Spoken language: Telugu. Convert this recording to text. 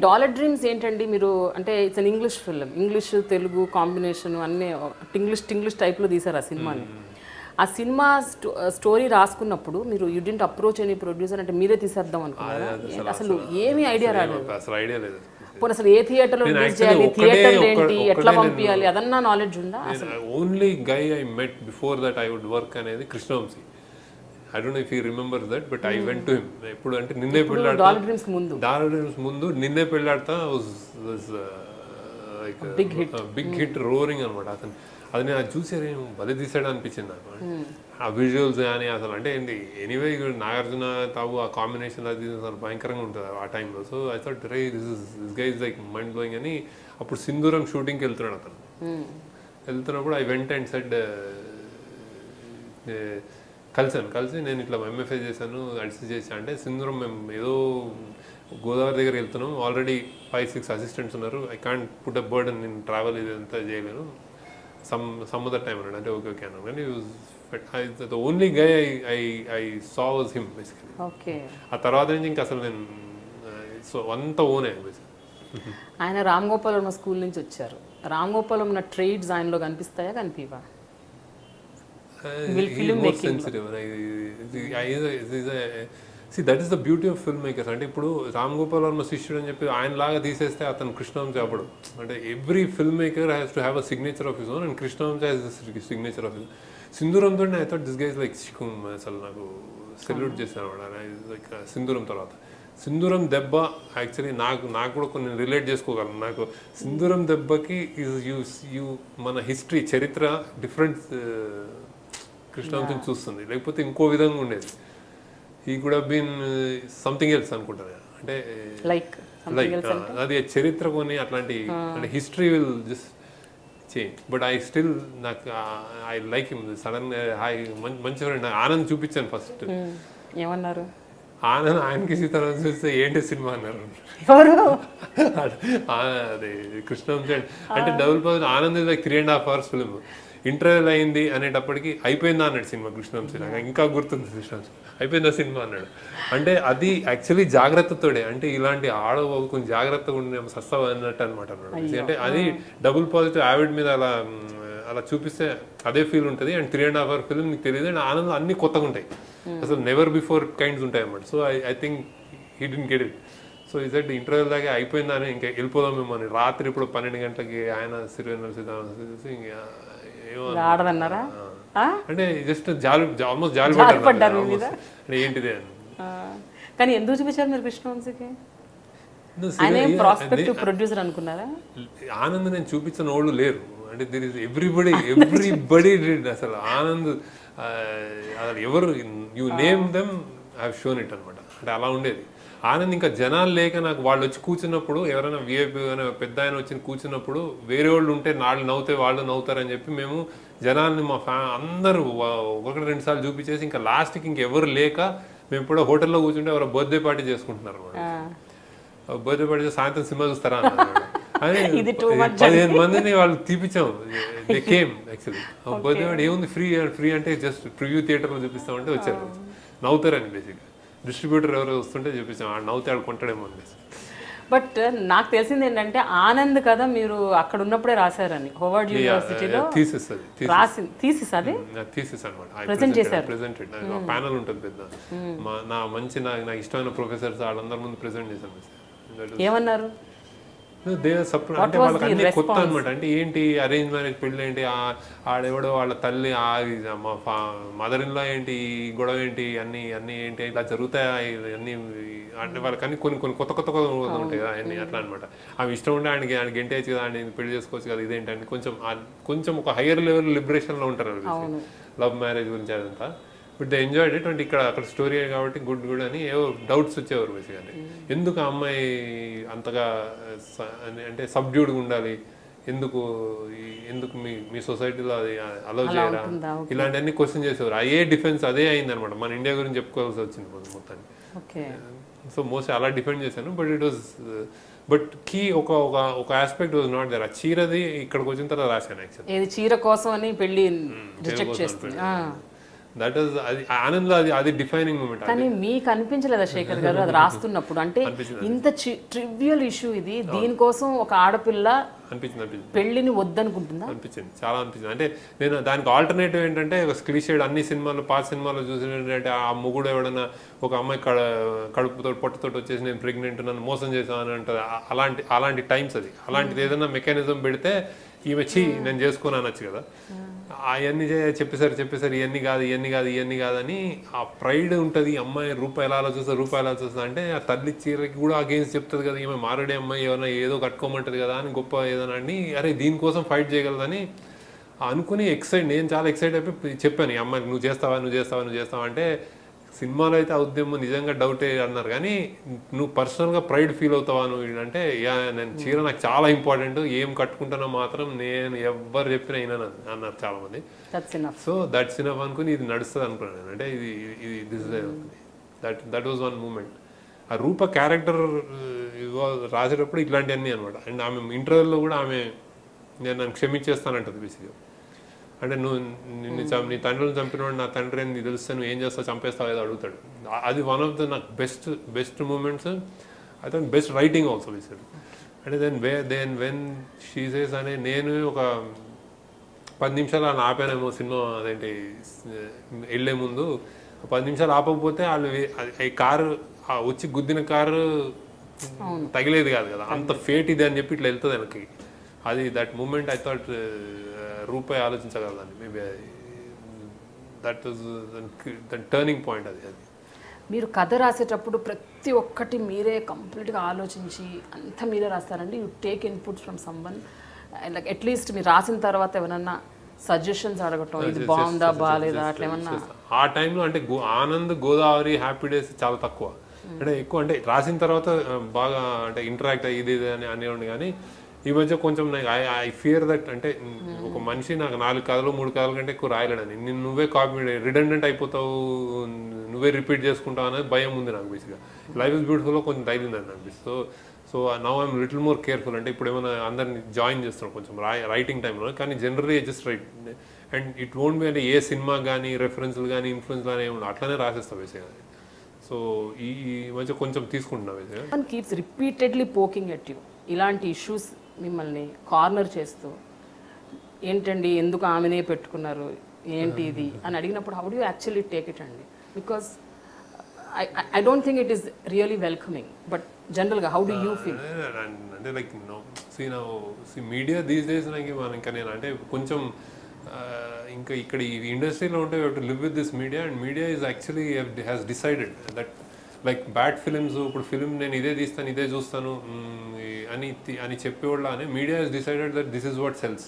డాలర్ డ్రీమ్స్ ఏంటండి మీరు అంటే it's an English film, English Telugu combination అన్నీ ఇంగ్లీష్ టైప్లో తీశారు ఆ సినిమాని. ఆ సినిమా స్టోరీ రాసుకున్నప్పుడు మీరు you didn't approach any producer, అంటే మీరే తీసేద్దాం అనుకున్నారా? అసలు ఏమీ ఐడియా రాలేదు. అసలు ఐడియా లేదు. పోనీ అసలు ఏ థియేటర్లో రిలీజ్ చేయాలి, థియేటర్లు ఏంటి, ఎట్లా పంపించాలి, అదన్నా నాలెడ్జ్ ఉందా? Only guy I met before that I wood work అనేది Krishna Vamsi. I don't know if he remembers that, but I went to him. ఎప్పుడు అంటే నిన్నే పెళ్ళాడతా, డాలర్ డ్రీమ్స్ ముందు Ninne Pelladata was like big hit roaring అనమాట. అతను అది నేను అది చూసారు, భలే తీసాడు అనిపించింది నాకు. ఆ విజువల్స్ కానీ అసలు అంటే ఏంటి ఎనీవే నాగార్జున తావు ఆ కాంబినేషన్ అది భయంకరంగా ఉంటుంది ఆ టైంలో. So I thought ray this guy is like mind blowing అని. అప్పుడు సింధూరం షూటింగ్కి వెళ్తున్నాడు అతను. వెళ్తున్నప్పుడు ఐ వెంట్ అండ్ సెడ్, కలిసి నేను ఇట్లా ఎంఎఫ్ఐ చేశాను, అడిసి చేశాను అంటే, సింధూరం మేము ఏదో గోదావరి దగ్గర వెళ్తున్నాం, ఆల్రెడీ 5-6 అసిస్టెంట్స్ ఉన్నారు, I can't put a burden, నేను ట్రావెల్ ఇదంతా చేయలేను, సమ్ అదర్ టైం అన్నాడు. అంటే ఓకే అన్నాను. కానీ the only guy I saw was him basically. ఆ తర్వాత నుంచి ఇంకా అసలు నేను సో అంతా ఓనే బేసికలీ. ఆయన రామ్ గోపాల్ వర్మ స్కూల్ నుంచి వచ్చారు. రామ్ గోపాల్ వర్మ ట్రేడ్స్ ఆయనలో కనిపిస్తాయా, కనిపివా? more sensitive. See, that is the beauty of filmmakers. అంటే ఇప్పుడు రామ్ గోపాల్ వర్మ శిష్యుడు అని చెప్పి ఆయన లాగా తీసేస్తే అతను కృష్ణవంశీ అవ్వడు. అంటే every film maker has to have a signature of his own, and Krishna Vamsi has signature of his. సింధూరంతో I thought this guys like చికుమ్, అసలు నాకు సెల్యూట్ చేశాను లైక్ సింధూరం తర్వాత. సింధూరం దెబ్బ యాక్చువల్లీ నాకు కూడా కొన్ని రిలేట్ చేసుకోగలను. నాకు సింధూరం దెబ్బకి యూ మన హిస్టరీ చరిత్ర డిఫరెంట్ కృష్ణవంశీని చూస్తుంది, లేకపోతే ఇంకో విధంగా ఉండేది. ఈ కూడా బీన్ సంథింగ్ ఎల్స్ అనుకుంటాను. అంటే లైక్ అది చరిత్ర కొని అట్లాంటి అంటే history will just change. But I still నాకు ఐ లైక్ హిమ్. సడన్ మంచి ఫ్రెండ్ ఆనంద్ చూపించాను ఫస్ట్. ఏమన్నారు? ఆనంద్ ఆయనకి సీతారాం చూస్తే ఏంటి సినిమా అన్నారు. అదే కృష్ణవంశీ అంటే double power. Anand is like 3.5 hours film. Interval అయింది అనేటప్పటికి అయిపోయిందా అన్నాడు సినిమా కృష్ణవంశీ. నాకు ఇంకా గుర్తుంది కృష్ణవంశీ అయిపోయిందా సినిమా అన్నాడు. అంటే అది యాక్చువల్లీ జాగ్రత్తతోడే, అంటే ఇలాంటి ఆడవాళ్ళు కొంచెం జాగ్రత్తగా ఉండే సస్తావు అన్నట్టు అనమాట అన్నాడు. అంటే అది డబుల్ పాజిటివ్ యావిడ్ మీద అలా చూపిస్తే అదే ఫీల్ ఉంటుంది. అండ్ 3.5 hour ఫిల్మ్ నీకు తెలియదు. అండ్ ఆనందం అన్ని కొత్తగా ఉంటాయి, అసలు నెవర్ బిఫోర్ కైండ్స్ ఉంటాయి అన్నమాట. So I think he didn't get it. So ఈ సెట్ ఇంటర్వ్యూ దాకా అయిపోయిందా అని ఇంకా వెళ్ళిపోదాం మేము అని. రాత్రి ఇప్పుడు 12 గంటలకి ఆయన ఆడదన్నారా? అంటే జస్ట్ ఆల్మోస్ట్ జాలి పడ్డారు అంటే ఏంటిది అని. కానీ ఎందుకు చూపించారు మీరు కృష్ణవంశీకి? ఆయన ప్రాస్పెక్టివ్ ప్రొడ్యూసర్ అనుకున్నారా? ఆనంద్ నేను చూపించిన వాళ్ళు లేరు. అంటే దిర్ ఇస్ ఎవ్రీబడి డిడ్. అసలు ఆనంద్ అసలు ఎవరు you name them I have shown it అనమాట. అంటే అలా ఉండేది. ఆనంద్ ఇంకా జనాలు లేక నాకు వాళ్ళు వచ్చి కూర్చున్నప్పుడు, ఎవరైనా విఐపీ కానీ పెద్ద ఆయన వచ్చి కూర్చున్నప్పుడు వేరే వాళ్ళు ఉంటే వాళ్ళు నవ్వుతే వాళ్ళు నవ్వుతారని చెప్పి మేము జనాల్ని మా అందరూ 1-2 సార్లు చూపించేసి ఇంకా లాస్ట్కి ఇంకెవరు లేక మేము కూడా హోటల్లో కూర్చుంటే ఎవరో బర్త్డే పార్టీ చేసుకుంటున్నారు అన్నమాట. బర్త్డే పార్టీ సాయంత్రం సినిమా చూస్తారా అని 15 మందిని వాళ్ళు తీపిచ్చాం. They came actually. Birthday party ఏముంది, ఫ్రీ అంటే జస్ట్ ప్రివ్యూ థియేటర్లో చూపిస్తామంటే వచ్చారు. నవ్వుతారని బేసిక్గా డిస్ట్రిబ్యూటర్ ఎవరో వస్తుంటే చూపించాం, ఆడు నవ్వుతే ఆడు కొంటాడేమో అని. బట్ నాకు తెలిసింది ఏంటంటే ఆనంద్ కదా మీరు అక్కడ ఉన్నప్పుడే రాశారని హోవార్డ్ యూనివర్సిటీలో థీసిస్ అది థీసిస్ అన్నమాట. ప్రెజెంట్ చేశారు. ప్రెజెంటెడ్ ప్యానల్ ఉంటుంది పెద్ద. నాకు ఇష్టమైన ప్రొఫెసర్స్ వాళ్ళందరి ముందు ప్రెజెంట్ చేశాను. ఏమన్నారు? అంటే వాళ్ళకి అన్ని కొత్త అనమాట. అంటే ఏంటి అరేంజ్ మ్యారేజ్, పెళ్ళి ఏంటి, ఆడెవడో వాళ్ళ తల్లి మదర్ ఇన్ లా ఏంటి, గొడవ ఏంటి, అన్ని ఏంటి ఇలా జరుగుతాయి అన్ని. అంటే వాళ్ళకి అన్ని కొన్ని కొత్త ఉంటాయి కదా అన్ని అట్లా అనమాట. అవి ఇష్టం ఉంటే ఆయనకి గెంటేయచ్చు కదా, ఆయన పెళ్లి చేసుకోవచ్చు కదా, ఇదేంటంటే కొంచెం ఒక హైయర్ లెవెల్ లిబరేషన్లో ఉంటారు లవ్ మ్యారేజ్ గురించి అదంతా. But they enjoyed it. అంటే అక్కడ స్టోరీ కాబట్టి గుడ్ అని ఏవో డౌట్స్ వచ్చేవారు బేసిక్గా. ఎందుకు ఆ అమ్మాయి అంతగా అంటే సబ్డ్యూడ్గా ఉండాలి, ఎందుకు మీ సొసైటీలో అది అలౌ చేయరా, ఇలాంటివన్నీ క్వశ్చన్ చేసేవారు. అదే డిఫెన్స్ అదే అయింది అనమాట. మన ఇండియా గురించి చెప్పుకోవాల్సి వచ్చింది మొత్తానికి. సో మోస్ట్లీ అలా డిఫెండ్ చేశాను. బట్ కీ ఒక ఆస్పెక్ట్ వాజ్ నాట్ దేర్. ఆ చీరది ఇక్కడికి వచ్చిన తర్వాత రాశాను యాక్చువల్లీ. చీర కోసం అని పెళ్లి రిజెక్ట్ చేస్తుంది. దట్ ఈస్ అది ఆనంద్, అది డిఫైనింగ్ మూమెంట్. కానీ మీకు అనిపించలేదా శేఖర్ గారు అది రాస్తున్నప్పుడు, అంటే ఇంత ట్రివియల్ ఇష్యూ ఇది, దీనికోసం ఒక ఆడపిల్ల అనిపించింది పెళ్లిని వద్దనుకుంటుందా? అనిపించింది, చాలా అనిపించింది. అంటే నేను దానికి ఆల్టర్నేటివ్ ఏంటంటే, ఒక క్లీషేడ్ అన్ని సినిమాలు పాత సినిమాలో చూసిన ఏంటంటే, ఆ మొగుడు ఎవడన్నా ఒక అమ్మాయి కడుపుతో పొట్టతో వచ్చేసి నేను ప్రెగ్నెంట్, నన్ను మోసం చేసామని అంటారు. అలాంటి టైమ్స్ అది. అలాంటిది ఏదైనా మెకానిజం పెడితే ఈమె నేను చేసుకుని అనొచ్చు కదా. అవన్నీ చెప్పేసరి ఇవన్నీ కాదని ఆ ప్రైడ్ ఉంటుంది. అమ్మాయి రూపాయి ఎలా ఆలోచిస్తుంది అంటే, ఆ తల్లి చీరకి కూడా అగేన్స్ట్ చెప్తుంది కదా, ఈమె మారడే అమ్మాయి ఏమైనా ఏదో కట్టుకోమంటుంది కదా అని గొప్ప ఏదైనా అని, అరే దీనికోసం ఫైట్ చేయగలదని అనుకుని నేను చాలా ఎక్సైట్ అయిపోయి చెప్పాను, ఈ అమ్మాయికి నువ్వు చేస్తావా అంటే, సినిమాలో అయితే ఆ ఉద్యమం నిజంగా డౌటే అన్నారు, కానీ నువ్వు పర్సనల్గా ప్రైడ్ ఫీల్ అవుతావా నువ్వు అంటే, నేను చీర నాకు చాలా ఇంపార్టెంట్, ఏం కట్టుకుంటానో మాత్రం నేను ఎవ్వరు చెప్పినా అయినా అన్నారు చాలామంది. సో దట్స్ ఇనఫ్ అనుకుని ఇది నడుస్తుంది అనుకున్నాను నేను. అంటే దట్ వాజ్ వన్ మూమెంట్. ఆ రూప క్యారెక్టర్ రాసేటప్పుడు ఇట్లాంటివన్నీ అనమాట. అండ్ ఆమె ఇంటర్వ్యూలో కూడా నేను నన్ను క్షమించేస్తానంటది బేసిక్గా. అంటే నీ తండ్రిని చంపినవాడు నా తండ్రి అని నీకు తెలిస్తే నువ్వు ఏం చేస్తావు, చంపేస్తావు ఏదో అడుగుతాడు. అది వన్ ఆఫ్ ద నాకు best moments. I think best writing also basic. అంటే వెన్ షీ సేస్ అనే, నేను ఒక 10 నిమిషాలు అలా ఆపానేమో సినిమా, అదేంటి వెళ్ళే ముందు 10 నిమిషాలు ఆపకపోతే వాళ్ళు ఈ కారు వచ్చి గుద్దిన కారు తగిలేదు కాదు కదా, అంత ఫేట్ ఇది అని చెప్పి ఇట్లా వెళ్తుంది వెనక్కి. అది దట్ మూమెంట్ ఐ థాట్ రూపాయి ఆలోచించగలదాన్ని. Maybe that was the turning point. అది మీరు కథ రాసేటప్పుడు ప్రతి ఒక్కటి మీరే కంప్లీట్గా ఆలోచించి అంతా మీరే రాస్తారండి? You take inputs from someone, like at least మీరు రాసిన తర్వాత ఏమన్నా సజెషన్స్ అడగటం, ఇది బాగుందా బాగాలేదా అట్లా ఏమన్నా? ఆ టైంలో అంటే ఆనంద్, గోదావరి, హ్యాపీ డేస్ చాలా తక్కువ. అంటే ఎక్కువ అంటే రాసిన తర్వాత బాగా అంటే ఇంటరాక్ట్ ఇది అని అనేవాడిని. కానీ ఈ మధ్య కొంచెం ఐ ఫియర్ దట్, అంటే ఒక మనిషి నాకు 4 కథలు 3 కథల కంటే ఎక్కువ రాయలేడని, నువ్వే కాపీ రిడెండెంట్ అయిపోతావు, నువ్వే రిపీట్ చేసుకుంటావు అనేది భయం ఉంది నాకు. బేసిక్గా లైఫ్ ఇస్ బ్యూటిఫుల్లో కొంచెం ధైర్యం అని అనిపిస్తుంది. So now I'm little more careful. అంటే ఇప్పుడు ఏమైనా అందరిని జాయిన్ చేస్తున్నాం కొంచెం రైటింగ్ టైంలో, కానీ generally just right. And it won't be అంటే ఏ సినిమా కానీ రెఫరెన్స్లు కానీ ఇన్ఫ్లుయెన్స్ కానీ ఏమన్నా అట్లనే రాసేస్తాం బేసిక్గా. సో ఈ మధ్య కొంచెం తీసుకుంటున్నా బేసిక్గా. Keeps repeatedly poking at you, ఇలాంటి ఇష్యూస్ మిమ్మల్ని కార్నర్ చేస్తూ, ఏంటండి ఎందుకు ఆమెనే పెట్టుకున్నారు ఏంటి ఇది అని అడిగినప్పుడు how do you actually take it అండి? Because I don't think it is really welcoming, but జనరల్గా హౌ డు యూ ఫీల్? అంటే లైక్ మీడియా దీస్ డేస్ ఇంకా నేను అంటే కొంచెం ఇంకా ఇక్కడ ఈ ఇండస్ట్రీలో ఉంటే you have to live with this media. And media is actually has decided that like bad films, ఇప్పుడు ఫిలిం నేను ఇదే తీస్తాను ఇదే చూస్తాను అని చెప్పేవాళ్ళ అని media has decided that this is what cells.